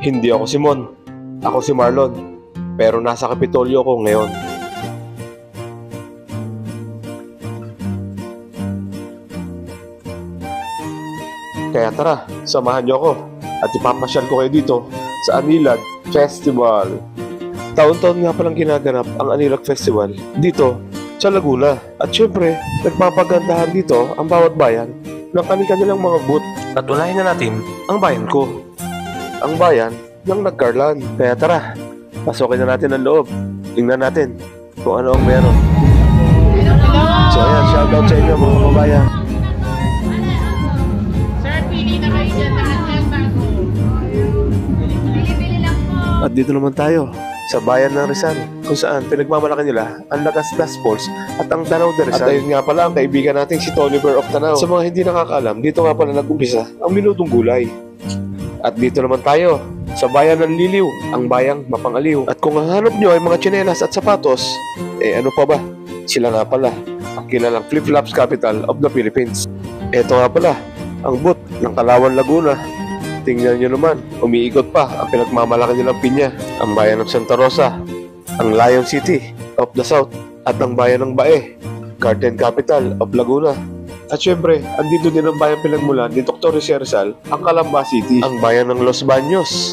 Hindi ako si Mon. Ako si Marlon. Pero nasa Kapitolyo ko ngayon. Kaya tara, samahan niyo ako at ipapasyal ko kayo dito sa Anilag Festival. Taon-taon nga palang ginaganap ang Anilag Festival dito sa Laguna. At syempre, nagpapagandahan dito ang bawat bayan ng kanilang mga booth. At unahin na natin ang bayan ko. Ang bayan ng Nagcarlan. Kaya tara, pasukin na natin ang loob. Tingnan natin kung ano ang meron. So ayan, shoutout sa inyo mga kabayan. Sir, pili na kayo dyan. Lahat bago. Bili-bili lang po. At dito naman tayo sa bayan ng Rizal, kung saan pinagmamalaki nila ang Lagas-Las Falls at ang Tanaw de Rizal. At ayun nga pala ang kaibigan nating si Toliver of Tanaw. Sa mga hindi nakakaalam, dito nga pala nag-umpisa ang Minutong Gulay. At dito naman tayo sa bayan ng Liliw, ang bayang mapangaliw. At kung hahanap nyo ay mga tsinelas at sapatos, ano pa ba? Sila nga pala ang kilalang flip-flops capital of the Philippines. Ito nga pala ang booth ng Kalawan, Laguna. Tingnan nyo naman, umiikot pa ang pinagmamalaki nilang pinya. Ang bayan ng Santa Rosa, ang Lion City of the South, at ang bayan ng Bae, Garden Capital of Laguna. At syempre, andito din ang bayan pinagmulan ni Dr. Jose Rizal, ang Calamba City, ang bayan ng Los Baños.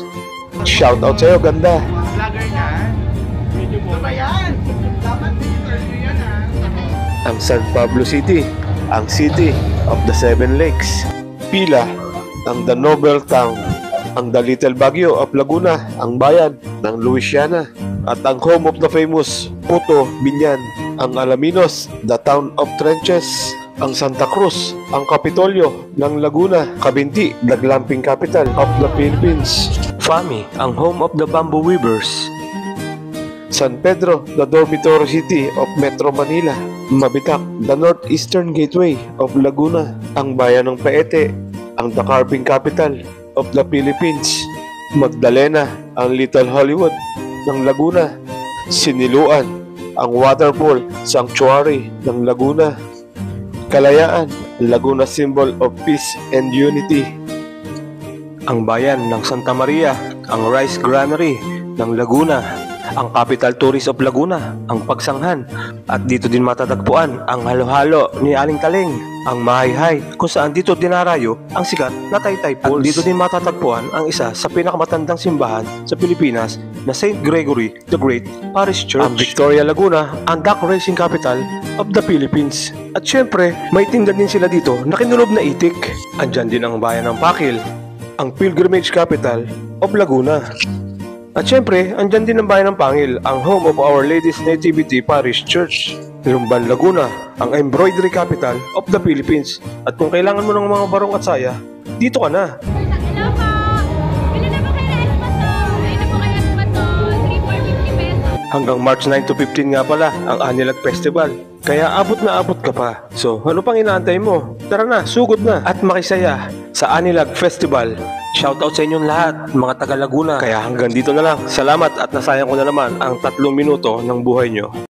Shoutout sa'yo, ganda! Vlogger ka? Video mo. Ano ba yan? Dapat interview yan Ang San Pablo City, ang City of the Seven Lakes. Pila, ang The Noble Town, ang The Little Baguio of Laguna, ang bayan ng Louisiana, at ang home of the famous Puto, Binyan, ang Alaminos, the town of trenches, ang Santa Cruz, ang Kapitolyo ng Laguna, Cabinti, the glamping capital of the Philippines, Fami, ang home of the bamboo weavers, San Pedro, the dormitory city of Metro Manila, Mabitac, the northeastern gateway of Laguna, ang bayan ng Paete, ang the carving capital of the Philippines, Magdalena, ang Little Hollywood ng Laguna, Siniluan, ang waterfall sanctuary ng Laguna, Kalayaan, Laguna symbol of peace and unity, ang bayan ng Santa Maria, ang rice granary ng Laguna, ang capital tourist of Laguna, ang Pagsanghan, at dito din matatagpuan ang halo-halo ni Aling Taling, ang Mahayhay, kung saan dito dinarayo ang sikat na Taytay Falls. At dito din matatagpuan ang isa sa pinakamatandang simbahan sa Pilipinas na St. Gregory the Great Parish Church. Ang Victoria Laguna, ang duck racing capital of the Philippines. At syempre, may tindan din sila dito na kinulob na itik. Andyan din ang bayan ng Pakil, ang pilgrimage capital of Laguna. At syempre, andyan din ang bayan ng Pangil, ang home of Our Lady's Nativity Parish Church. Lumban, Laguna, ang embroidery capital of the Philippines. At kung kailangan mo ng mga barong at saya, dito ka na. Hello po! Pili na po kayo na esmato. Ayun na po kayo esmato. 3 for 50 pesos. Hanggang March 9 to 15 nga pala ang Anilag Festival. Kaya abot na abot ka pa. So, ano pang inaantay mo? Tara na, sugod na at makisaya sa Anilag Festival. Shoutout sa inyong lahat, mga taga Laguna. Kaya hanggang dito na lang. Salamat at nasayang ko na naman ang 3 minuto ng buhay nyo.